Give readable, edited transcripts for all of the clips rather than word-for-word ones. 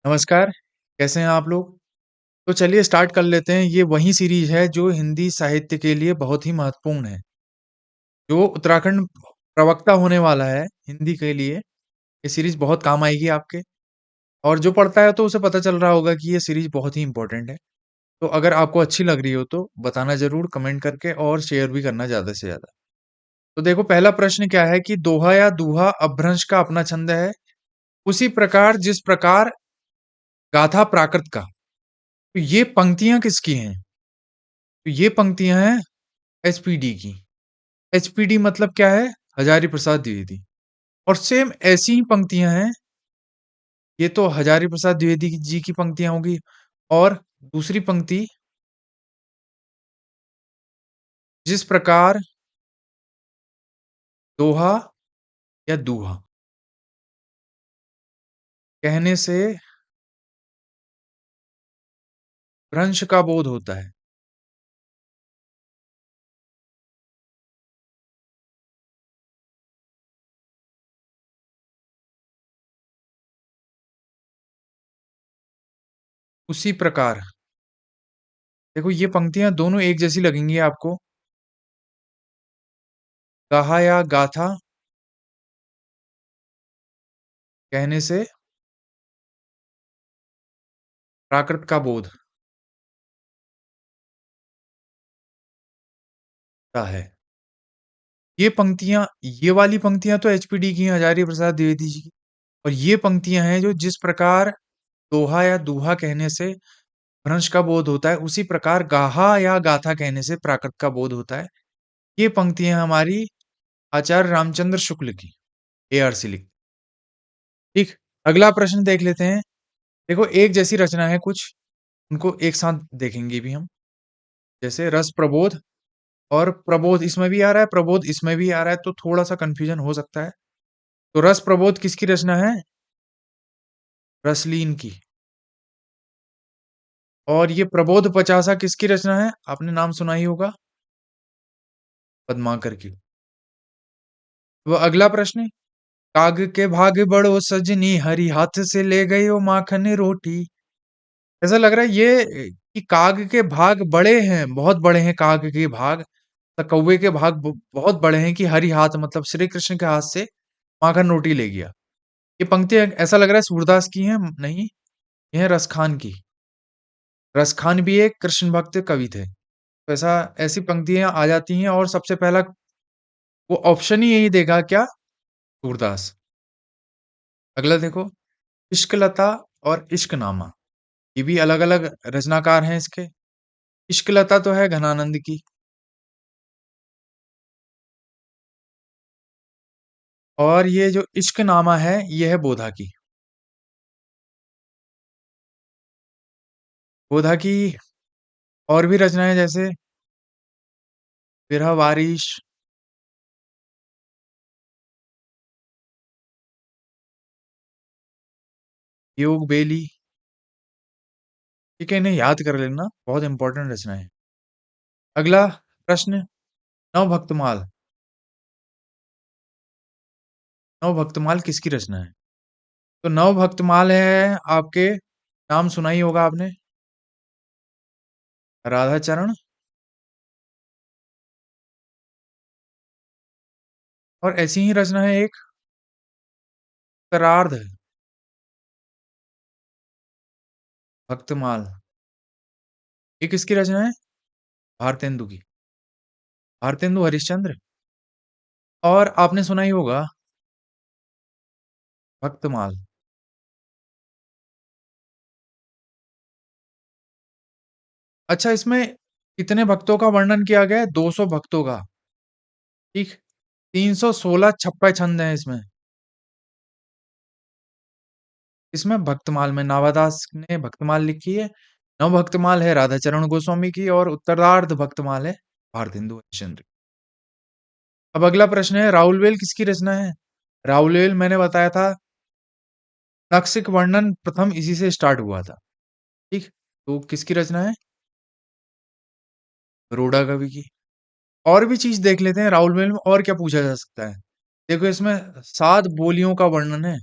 नमस्कार, कैसे हैं आप लोग? तो चलिए स्टार्ट कर लेते हैं। ये वही सीरीज़ है जो हिंदी साहित्य के लिए बहुत ही महत्वपूर्ण है। जो उत्तराखंड प्रवक्ता होने वाला है हिंदी के लिए, ये सीरीज़ बहुत काम आएगी आपके। और जो पढ़ता है तो उसे पता चल रहा होगा कि ये सीरीज़ बहुत ही इम्पोर्टेंट है। तो अगर आपको अच्छी लग रही हो तो बताना ज़रूर कमेंट करके और शेयर भी करना ज़्यादा से ज़्यादा। तो देखो पहला प्रश्न क्या है कि दोहा या दूहा अपभ्रंश का अपना छंद है, उसी प्रकार जिस प्रकार गाथा प्राकृत का। तो ये पंक्तियाँ किसकी हैं? तो ये पंक्तियाँ हैं एचपीडी की। एचपीडी मतलब क्या है? हजारी प्रसाद द्विवेदी। और सेम ऐसी ही पंक्तियां हैं। ये तो हजारी प्रसाद द्विवेदी जी की पंक्तियां होगी। और दूसरी पंक्ति, जिस प्रकार दोहा या दूहा कहने से भ्रंश का बोध होता है, उसी प्रकार। देखो ये पंक्तियां दोनों एक जैसी लगेंगी आपको। कहा या गाथा कहने से प्राकृत का बोध होता है। ये पंक्तियां, ये वाली पंक्तियां तो एचपीडी की हैं, हजारी प्रसाद द्विवेदी जी की। और ये पंक्तियां हैं जो जिस प्रकार दोहा या दूहा कहने से भ्रंश का बोध होता है, उसी प्रकार गाहा या गाथा कहने से प्राकृत का बोध होता है। ये पंक्तियां हमारी आचार्य रामचंद्र शुक्ल की एआरसी लिख। ठीक। अगला प्रश्न देख लेते हैं। देखो एक जैसी रचना है कुछ, उनको एक साथ देखेंगे भी हम। जैसे रस प्रबोध और प्रबोध इसमें भी आ रहा है, प्रबोध इसमें भी आ रहा है, तो थोड़ा सा कंफ्यूजन हो सकता है। तो रस प्रबोध किसकी रचना है? रसलीन की। और ये प्रबोध पचासा किसकी रचना है? आपने नाम सुना ही होगा, पद्माकर की। वो अगला प्रश्न, काग के भाग बड़ो सजनी हरी हाथ से ले गई वो माखन रोटी। ऐसा लग रहा है ये कि काग के भाग बड़े हैं, बहुत बड़े हैं काग के भाग। तो कौवे के भाग बहुत बड़े हैं कि हरी हाथ मतलब श्री कृष्ण के हाथ से माखन रोटी ले गया। ये पंक्ति ऐसा लग रहा है सूरदास की है, नहीं, ये है रसखान की। रसखान भी एक कृष्ण भक्त कवि थे। तो ऐसा ऐसी पंक्तियां आ जाती हैं और सबसे पहला वो ऑप्शन ही यही देगा क्या? सूरदास। अगला देखो, इश्कलता और इश्कनामा, ये भी अलग-अलग रचनाकार हैं इसके। इश्कलता तो है घनानंद की। और ये जो इश्कनामा है, ये है बोधा की। बोधा की और भी रचनाएं जैसे बिरह वारिश, योग बेली, ठीक है, इन्हें याद कर लेना, बहुत इंपॉर्टेंट रचना है। अगला प्रश्न, नवभक्तमाल। नवभक्तमाल किसकी रचना है? तो नवभक्तमाल है आपके, नाम सुना ही होगा आपने, राधाचरण। और ऐसी ही रचना है एक उत्तरार्ध भक्तमाल। ये किसकी रचना है? भारतेंदु की। भारतेंदु हरिश्चंद्र। और आपने सुना ही होगा भक्तमाल। अच्छा, इसमें कितने भक्तों का वर्णन किया गया है? 200 भक्तों का। ठीक। 316 छप्पा छंद हैं इसमें। इसमें भक्तमाल में नावादास ने भक्तमाल लिखी है। नव भक्तमाल है राधाचरण गोस्वामी की और उत्तरार्ध भक्तमाल है भारतेंदु हरिश्चंद्र की। अब अगला प्रश्न है, राउलवेल किसकी रचना है? राउलवेल मैंने बताया था, नक्सिक वर्णन प्रथम इसी से स्टार्ट हुआ था। ठीक। तो किसकी रचना है? बरोड़ा कवि की। और भी चीज देख लेते हैं राउलवेल में और क्या पूछा जा सकता है। देखो इसमें 7 बोलियों का वर्णन है।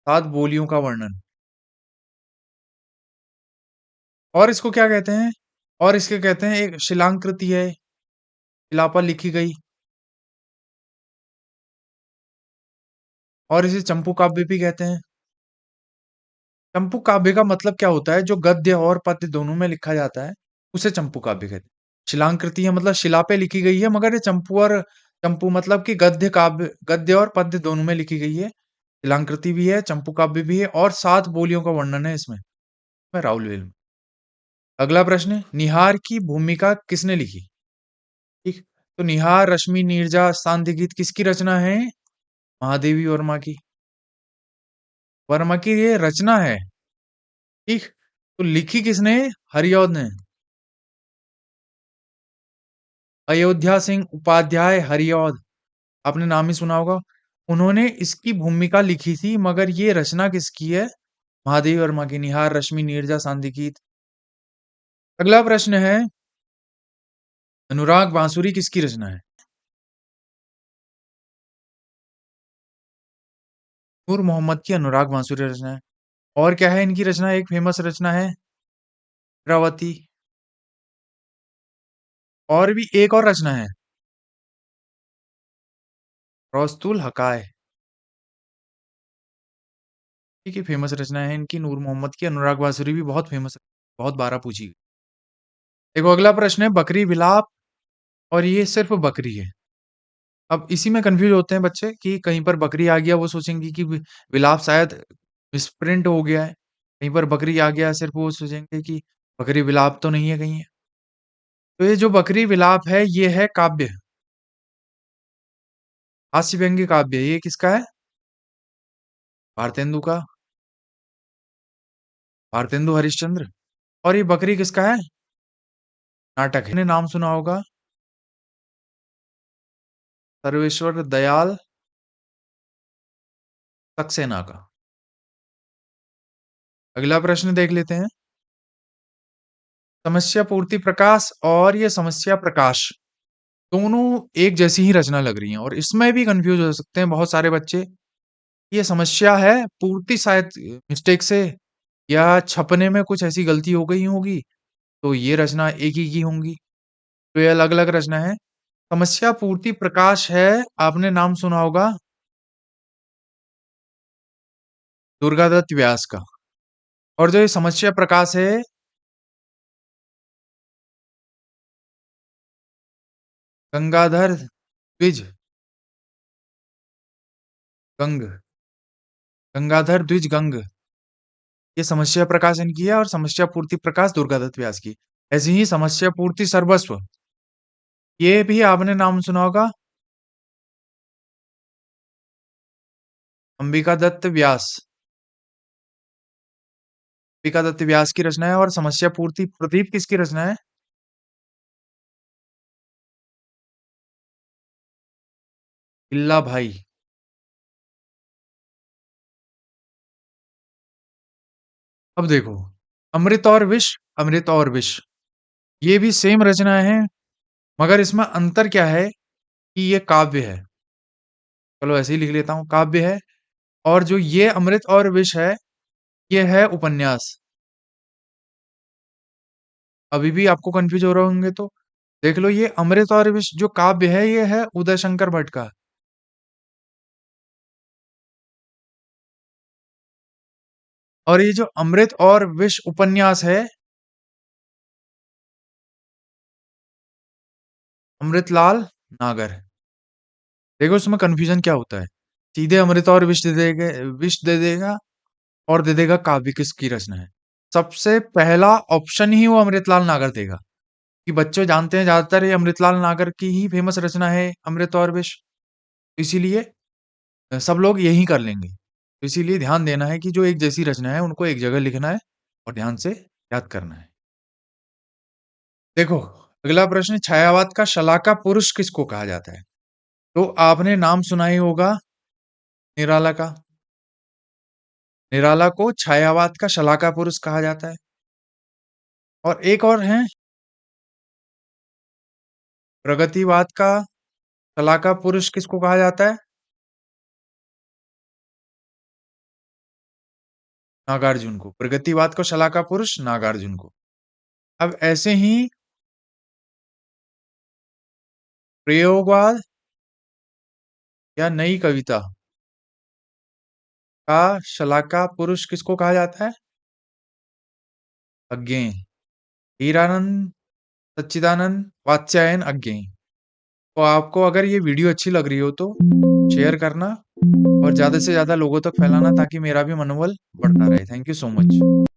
7 बोलियों का वर्णन। और इसको क्या कहते हैं? और इसके कहते हैं एक शिलांकृति है, शिला पर लिखी गई। और इसे चंपू काव्य भी कहते हैं। चंपू काव्य का मतलब क्या होता है? जो गद्य और पद्य दोनों में लिखा जाता है, उसे चंपू काव्य कहते हैं। शिलांकृति है मतलब शिला पे लिखी गई है, मगर ये चंपू मतलब कि गद्य और पद्य दोनों में लिखी गई है। शिलांकृति भी है, चंपू काव्य भी है, और 7 बोलियों का वर्णन है इसमें। मैं राहुल वेल में। अगला प्रश्न, निहार की भूमिका किसने लिखी? ठीक। तो निहार, रश्मि, नीरजा, सांध्य गीत किसकी रचना है? महादेवी वर्मा की। वर्मा की ये रचना है। ठीक। तो लिखी किसने? हरिऔध ने। अयोध्या सिंह उपाध्याय हरिऔध, आपने नाम ही सुना होगा। उन्होंने इसकी भूमिका लिखी थी, मगर ये रचना किसकी है? महादेवी वर्मा की। निहार, रश्मि, नीरजा, सांध्य गीत। अगला प्रश्न है, अनुराग बांसुरी किसकी रचना है? नूर मोहम्मद की अनुराग बांसुरी रचना है। और क्या है इनकी रचना? एक फेमस रचना है चित्रावती। और भी एक और रचना है, रौस्तुल हकाय। ठीक है, फेमस रचना है इनकी नूर मोहम्मद की। अनुराग बांसुरी भी बहुत फेमस, बहुत बारह पूछी गई। देखो अगला प्रश्न है, बकरी विलाप, और ये सिर्फ बकरी है। अब इसी में कंफ्यूज होते हैं बच्चे कि कहीं पर बकरी आ गया, वो सोचेंगे कि विलाप शायद मिसप्रिंट हो गया है। कहीं पर बकरी आ गया, सिर्फ वो सोचेंगे कि बकरी विलाप तो नहीं है कहीं। तो ये जो बकरी विलाप है, ये है काव्य, हास्य व्यंग्य काव्य। ये किसका है? भारतेंदु का, भारतेंदु हरिश्चंद्र। और ये बकरी किसका है? नाटक है। ने नाम सुना होगा, सर्वेश्वर दयाल सक्सेना का। अगला प्रश्न देख लेते हैं, समस्या पूर्ति प्रकाश और ये समस्या प्रकाश दोनों एक जैसी ही रचना लग रही हैं, और इसमें भी कंफ्यूज हो सकते हैं बहुत सारे बच्चे। ये समस्या है पूर्ति शायद मिस्टेक से, या छपने में कुछ ऐसी गलती हो गई होगी, तो ये रचना एक ही की होंगी। तो ये अलग अलग रचना है। समस्या पूर्ति प्रकाश है, आपने नाम सुना होगा दुर्गादत्त व्यास का। और जो ये समस्या प्रकाश है, गंगाधर द्विज गंग, गंगाधर द्विज गंग, ये समस्या प्रकाश इनकी है, और समस्या पूर्ति प्रकाश दुर्गादत्त व्यास की। ऐसे ही समस्या पूर्ति सर्वस्व, ये भी आपने नाम सुना होगा अंबिका दत्त व्यास। अंबिका दत्त व्यास की रचना है। और समस्या पूर्ति प्रदीप किसकी रचना है? इल्ला भाई। अब देखो, अमृत और विष, अमृत और विष, ये भी सेम रचना है, मगर इसमें अंतर क्या है कि ये काव्य है। चलो ऐसे ही लिख लेता हूं, काव्य है। और जो ये अमृत और विष है, ये है उपन्यास। अभी भी आपको कंफ्यूज हो रहे होंगे तो देख लो, ये अमृत और विष जो काव्य है, ये है उदय शंकर भट्ट का। और ये जो अमृत और विष उपन्यास है, अमृतलाल नागर। देखो इसमें कंफ्यूजन क्या होता है, सीधे अमृत और विष दे देगा, विष दे देगा, और दे देगा काव्य किसकी रचना है। सबसे पहला ऑप्शन ही वो अमृतलाल नागर देगा, कि बच्चे जानते हैं ज्यादातर ये अमृतलाल नागर की ही फेमस रचना है अमृत और विष। इसीलिए सब लोग यही कर लेंगे। तो इसीलिए ध्यान देना है कि जो एक जैसी रचना है उनको एक जगह लिखना है, और ध्यान से याद करना है। देखो अगला प्रश्न, छायावाद का शलाका पुरुष किसको कहा जाता है? तो आपने नाम सुना ही होगा निराला का। निराला को छायावाद का शलाका पुरुष कहा जाता है। और एक और है, प्रगतिवाद का शलाका पुरुष किसको कहा जाता है? नागार्जुन को। प्रगतिवाद को शलाका पुरुष नागार्जुन को। अब ऐसे ही प्रयोगवाद या नई कविता का शलाका पुरुष किसको कहा जाता है? अज्ञेय। हीरानंद, सच्चिदानंद, वात्स्यायन, अज्ञेय। तो आपको अगर ये वीडियो अच्छी लग रही हो तो शेयर करना और ज़्यादा से ज़्यादा लोगों तक फैलाना ताकि मेरा भी मनोबल बढ़ता रहे। Thank you so much.